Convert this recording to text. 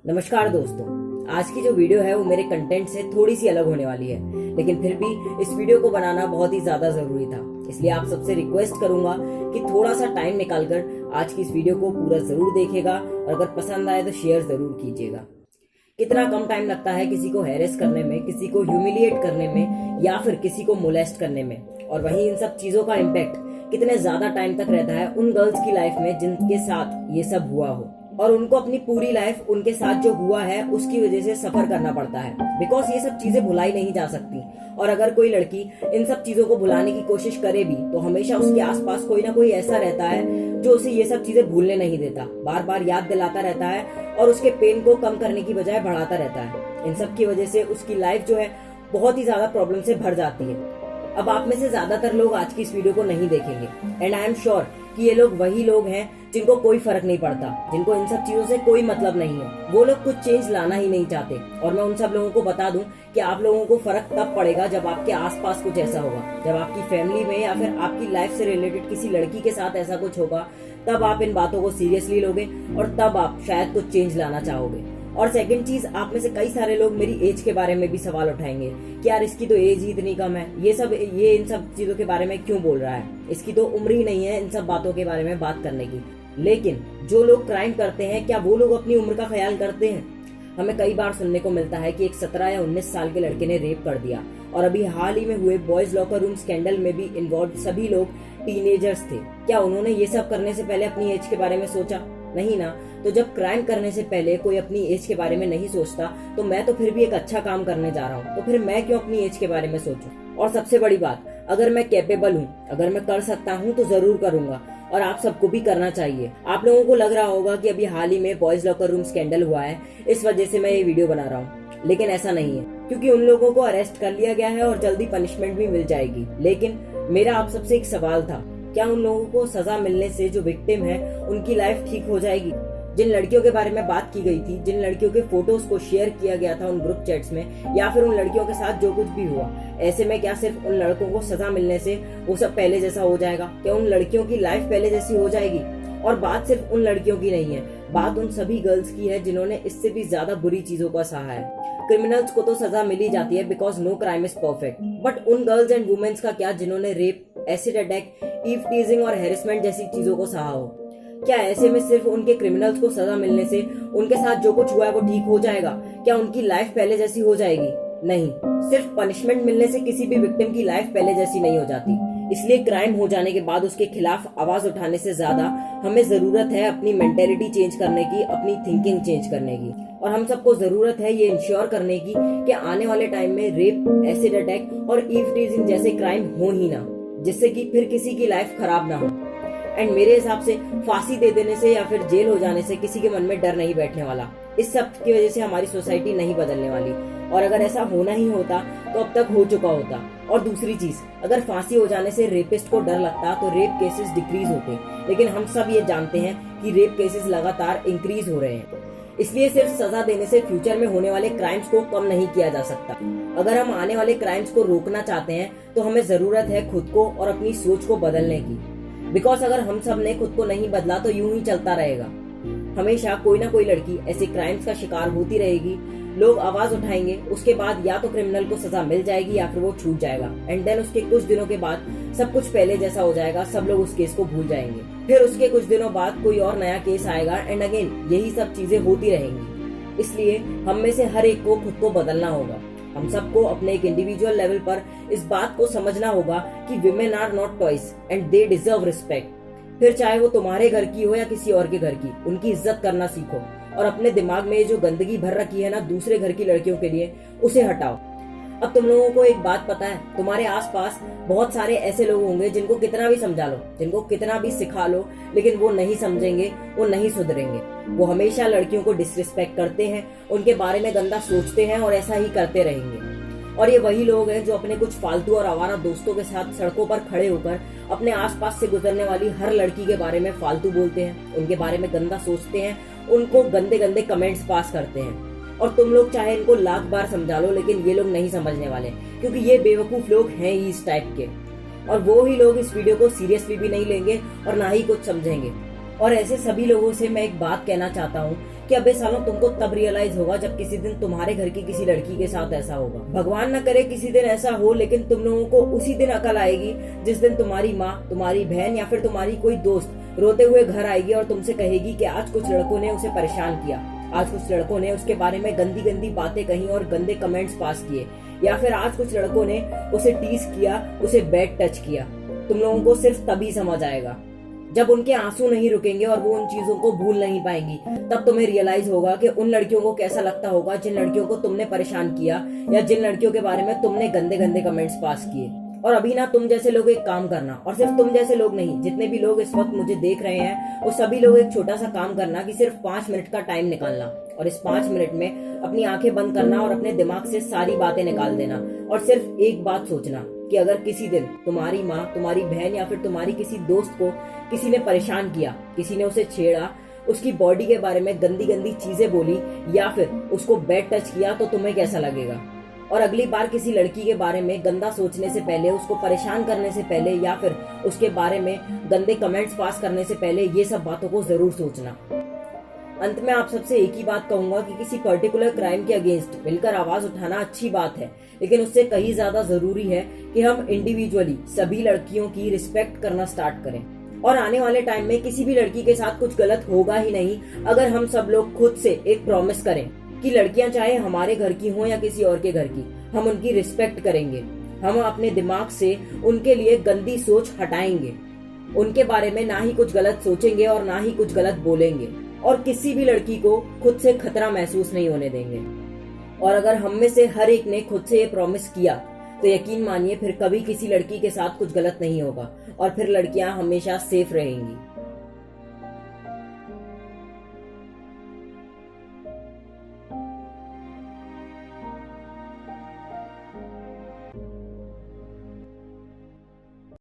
नमस्कार दोस्तों, आज की जो वीडियो है वो मेरे कंटेंट से थोड़ी सी अलग होने वाली है, लेकिन फिर भी इस वीडियो को बनाना बहुत ही ज्यादा जरूरी था। इसलिए आप सबसे रिक्वेस्ट करूंगा कि थोड़ा सा टाइम निकालकर आज की इस वीडियो को पूरा जरूर देखिएगा और अगर पसंद आए तो शेयर जरूर कीजिएगा। कितना कम टाइम लगता है किसी को हैरेस करने में, किसी को ह्यूमिलिएट करने में या फिर किसी को मोलेस्ट करने में, और वहीं इन सब चीजों का इम्पैक्ट कितने ज्यादा टाइम तक रहता है उन गर्ल्स की लाइफ में जिनके साथ ये सब हुआ हो, और उनको अपनी पूरी लाइफ उनके साथ जो हुआ है उसकी वजह से सफर करना पड़ता है। बिकॉज ये सब चीजें भुलाई नहीं जा सकती, और अगर कोई लड़की इन सब चीजों को भुलाने की कोशिश करे भी तो हमेशा उसके आसपास कोई ना कोई ऐसा रहता है जो उसे ये सब चीजें भूलने नहीं देता, बार बार याद दिलाता रहता है और उसके पेन को कम करने की बजाय बढ़ाता रहता है। इन सब की वजह से उसकी लाइफ जो है बहुत ही ज्यादा प्रॉब्लम से भर जाती है। अब आप में से ज्यादातर लोग आज की इस वीडियो को नहीं देखेंगे एंड आई एम श्योर कि ये लोग वही लोग हैं जिनको कोई फर्क नहीं पड़ता, जिनको इन सब चीजों से कोई मतलब नहीं है। वो लोग कुछ चेंज लाना ही नहीं चाहते, और मैं उन सब लोगों को बता दूं कि आप लोगों को फर्क तब पड़ेगा जब आपके आसपास कुछ ऐसा होगा, जब आपकी फैमिली में या फिर आपकी लाइफ से रिलेटेड किसी लड़की के साथ ऐसा कुछ होगा। तब आप इन बातों को सीरियसली लोगे और तब आप शायद कुछ चेंज लाना चाहोगे। और सेकंड चीज, आप में से कई सारे लोग मेरी एज के बारे में भी सवाल उठाएंगे कि यार इसकी तो एज ही इतनी कम है, ये इन सब चीजों के बारे में क्यों बोल रहा है, इसकी तो उम्र ही नहीं है इन सब बातों के बारे में बात करने की। लेकिन जो लोग क्राइम करते हैं, क्या वो लोग अपनी उम्र का ख्याल करते हैं? हमें कई बार सुनने को मिलता है कि एक 17 या 19 साल के लड़के ने रेप कर दिया, और अभी हाल ही में हुए बॉयज लॉकर रूम स्कैंडल में भी इन्वॉल्व सभी लोग टीनेजर्स थे। क्या उन्होंने ये सब करने से पहले अपनी एज के बारे में सोचा? नहीं ना। तो जब क्राइम करने से पहले कोई अपनी एज के बारे में नहीं सोचता तो मैं तो फिर भी एक अच्छा काम करने जा रहा हूँ, तो फिर मैं क्यों अपनी एज के बारे में सोचूं? और सबसे बड़ी बात, अगर मैं कैपेबल हूँ, अगर मैं कर सकता हूँ तो जरूर करूंगा, और आप सबको भी करना चाहिए। आप लोगों को लग रहा होगा कि अभी हाल ही में बॉयज लॉकर रूम स्कैंडल हुआ है, इस वजह से मैं ये वीडियो बना रहा हूँ, लेकिन ऐसा नहीं है, क्योंकि उन लोगों को अरेस्ट कर लिया गया है और जल्दी पनिशमेंट भी मिल जाएगी। लेकिन मेरा आप सबसे एक सवाल था, क्या उन लोगों को सजा मिलने से जो विक्टिम है उनकी लाइफ ठीक हो जाएगी? जिन लड़कियों के बारे में बात की गई थी, जिन लड़कियों के फोटोज को शेयर किया गया था उन ग्रुप चैट्स में, या फिर उन लड़कियों के साथ जो कुछ भी हुआ, ऐसे में क्या सिर्फ उन लड़कों को सजा मिलने से वो सब पहले जैसा हो जाएगा? क्या उन लड़कियों की लाइफ पहले जैसी हो जाएगी? और बात सिर्फ उन लड़कियों की नहीं है, बात उन सभी गर्ल्स की है जिन्होंने इससे भी ज्यादा बुरी चीजों का सहा है। क्रिमिनल्स को तो सजा मिल ही जाती है because no crime is perfect, but उन गर्ल्स एंड वुमेन्स का क्या जिन्होंने rape, acid attack, eve teasing और हेरेसमेंट जैसी चीजों को सहा हो? क्या ऐसे में सिर्फ उनके क्रिमिनल्स को सजा मिलने से उनके साथ जो कुछ हुआ है वो ठीक हो जाएगा? क्या उनकी लाइफ पहले जैसी हो जाएगी? नहीं, सिर्फ पनिशमेंट मिलने से किसी भी विक्टिम की लाइफ पहले जैसी नहीं हो जाती। इसलिए क्राइम हो जाने के बाद उसके खिलाफ आवाज उठाने से ज्यादा हमें जरूरत है अपनी मेंटेलिटी चेंज करने की, अपनी थिंकिंग चेंज करने की, और हम सबको जरूरत है ये इंश्योर करने की कि आने वाले टाइम में रेप, एसिड अटैक और ईव टीजिंग जैसे क्राइम हो ही ना, जिससे कि फिर किसी की लाइफ खराब ना हो। एंड मेरे हिसाब से फांसी दे देने से या फिर जेल हो जाने से किसी के मन में डर नहीं बैठने वाला। इस सब की वजह से हमारी सोसाइटी नहीं बदलने वाली, और अगर ऐसा होना ही होता तो अब तक हो चुका होता। और दूसरी चीज, अगर फांसी हो जाने से रेपिस्ट को डर लगता तो रेप केसेस डिक्रीज होते, लेकिन हम सब ये जानते हैं कि रेप केसेस लगातार इंक्रीज हो रहे हैं। इसलिए सिर्फ सजा देने से फ्यूचर में होने वाले क्राइम्स को कम नहीं किया जा सकता। अगर हम आने वाले क्राइम्स को रोकना चाहते हैं तो हमें जरूरत है खुद को और अपनी सोच को बदलने की, बिकॉज अगर हम सब ने खुद को नहीं बदला तो यूं ही चलता रहेगा। हमेशा कोई ना कोई लड़की ऐसे क्राइम्स का शिकार होती रहेगी, लोग आवाज उठाएंगे, उसके बाद या तो क्रिमिनल को सजा मिल जाएगी या फिर वो छूट जाएगा, एंड देन उसके कुछ दिनों के बाद सब कुछ पहले जैसा हो जाएगा, सब लोग उस केस को भूल जाएंगे। फिर उसके कुछ दिनों बाद कोई और नया केस आएगा, एंड अगेन यही सब चीजें होती रहेंगी। इसलिए हम में से हर एक को खुद को बदलना होगा। हम सबको अपने एक इंडिविजुअल लेवल पर इस बात को समझना होगा कि women are not toys and they deserve respect. फिर चाहे वो तुम्हारे घर की हो या किसी और के घर की, उनकी इज्जत करना सीखो, और अपने दिमाग में जो गंदगी भर रखी है ना दूसरे घर की लड़कियों के लिए, उसे हटाओ। अब तुम लोगों को एक बात पता है, तुम्हारे आसपास बहुत सारे ऐसे लोग होंगे जिनको कितना भी समझा लो, जिनको कितना भी सिखा लो, लेकिन वो नहीं समझेंगे, वो नहीं सुधरेंगे। वो हमेशा लड़कियों को डिसरिस्पेक्ट करते हैं, उनके बारे में गंदा सोचते हैं और ऐसा ही करते रहेंगे। और ये वही लोग हैं जो अपने कुछ फालतू और आवारा दोस्तों के साथ सड़कों पर खड़े होकर अपने आसपास से गुजरने वाली हर लड़की के बारे में फालतू बोलते हैं, उनके बारे में गंदा सोचते हैं, उनको गंदे गंदे कमेंट्स पास करते हैं। और तुम लोग चाहे इनको लाख बार समझा लो, लेकिन ये लोग नहीं समझने वाले, क्योंकि ये बेवकूफ लोग हैं ही इस टाइप के, और वो ही लोग इस वीडियो को सीरियसली भी नहीं लेंगे और ना ही कुछ समझेंगे। और ऐसे सभी लोगों से मैं एक बात कहना चाहता हूँ कि अबे सालों तुमको तब रियलाइज होगा जब किसी दिन तुम्हारे घर की किसी लड़की के साथ ऐसा होगा। भगवान न करे किसी दिन ऐसा हो, लेकिन तुम लोगों को उसी दिन अकल आएगी जिस दिन तुम्हारी माँ, तुम्हारी बहन या फिर तुम्हारी कोई दोस्त रोते हुए घर आएगी और तुमसे कहेगी कि आज कुछ लड़कों ने उसे परेशान किया, आज कुछ लड़कों ने उसके बारे में गंदी गंदी बातें कही और गंदे कमेंट्स पास किए, या फिर आज कुछ लड़कों ने उसे टीज किया, उसे बैड टच किया। तुम लोगों को सिर्फ तभी समझ आएगा जब उनके आंसू नहीं रुकेंगे और वो उन चीजों को भूल नहीं पाएंगी। तब तुम्हें रियलाइज होगा कि उन लड़कियों को कैसा लगता होगा जिन लड़कियों को तुमने परेशान किया या जिन लड़कियों के बारे में तुमने गंदे गंदे कमेंट्स पास किए। और अभी ना तुम जैसे लोग एक काम करना, और सिर्फ तुम जैसे लोग नहीं, जितने भी लोग इस वक्त मुझे देख रहे हैं वो सभी लोग एक छोटा सा काम करना कि सिर्फ 5 मिनट का टाइम निकालना और इस 5 मिनट में अपनी आंखें बंद करना और अपने दिमाग से सारी बातें निकाल देना और सिर्फ एक बात सोचना कि अगर किसी दिन तुम्हारी माँ, तुम्हारी बहन या फिर तुम्हारी किसी दोस्त को किसी ने परेशान किया, किसी ने उसे छेड़ा, उसकी बॉडी के बारे में गंदी गंदी चीजें बोली या फिर उसको बैड टच किया, तो तुम्हें कैसा लगेगा। और अगली बार किसी लड़की के बारे में गंदा सोचने से पहले, उसको परेशान करने से पहले या फिर उसके बारे में गंदे कमेंट्स पास करने से पहले ये सब बातों को जरूर सोचना। अंत में आप सबसे एक ही बात कहूंगा कि किसी पर्टिकुलर क्राइम के अगेंस्ट मिलकर आवाज उठाना अच्छी बात है, लेकिन उससे कहीं ज्यादा जरूरी है कि हम इंडिविजुअली सभी लड़कियों की रिस्पेक्ट करना स्टार्ट करें। और आने वाले टाइम में किसी भी लड़की के साथ कुछ गलत होगा ही नहीं अगर हम सब लोग खुद से एक प्रॉमिस करें कि लड़कियां चाहे हमारे घर की हों या किसी और के घर की, हम उनकी रिस्पेक्ट करेंगे। हम अपने दिमाग से उनके लिए गंदी सोच हटाएंगे, उनके बारे में ना ही कुछ गलत सोचेंगे और ना ही कुछ गलत बोलेंगे और किसी भी लड़की को खुद से खतरा महसूस नहीं होने देंगे। और अगर हम में से हर एक ने खुद से ये प्रॉमिस किया तो यकीन मानिए फिर कभी किसी लड़की के साथ कुछ गलत नहीं होगा और फिर लड़कियां हमेशा सेफ रहेंगी।